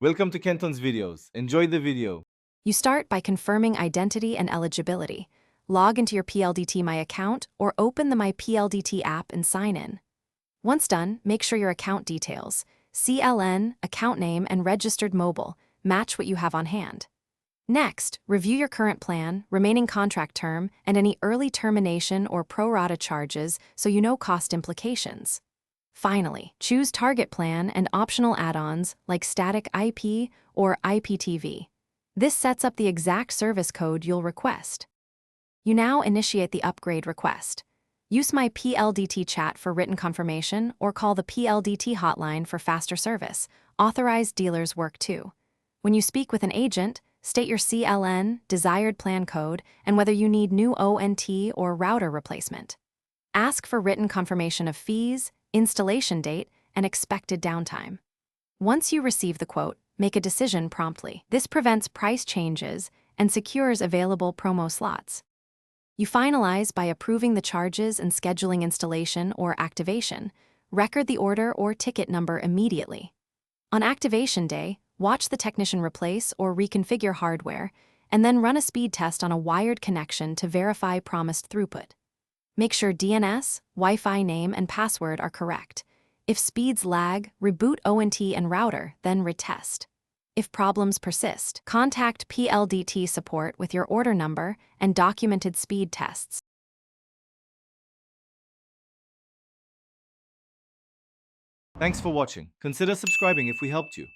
Welcome to Kenton's videos. Enjoy the video. You start by confirming identity and eligibility. Log into your PLDT My account or open the My PLDT app and sign in. Once done, make sure your account details, CLN, account name, and registered mobile, match what you have on hand. Next, review your current plan, remaining contract term, and any early termination or pro rata charges so you know cost implications. Finally, choose target plan and optional add-ons like static IP or IPTV. This sets up the exact service code you'll request. You now initiate the upgrade request. Use My PLDT chat for written confirmation or call the PLDT hotline for faster service. Authorized dealers work too. When you speak with an agent, state your CLN, desired plan code, and whether you need new ONT or router replacement. Ask for written confirmation of fees, installation date, and expected downtime. Once you receive the quote, make a decision promptly. This prevents price changes and secures available promo slots. You finalize by approving the charges and scheduling installation or activation. Record the order or ticket number immediately. On activation day, watch the technician replace or reconfigure hardware, and then run a speed test on a wired connection to verify promised throughput. Make sure DNS, Wi-Fi name, and password are correct. If speeds lag, reboot ONT and router, then retest. If problems persist, contact PLDT support with your order number and documented speed tests. Thanks for watching. Consider subscribing if we helped you.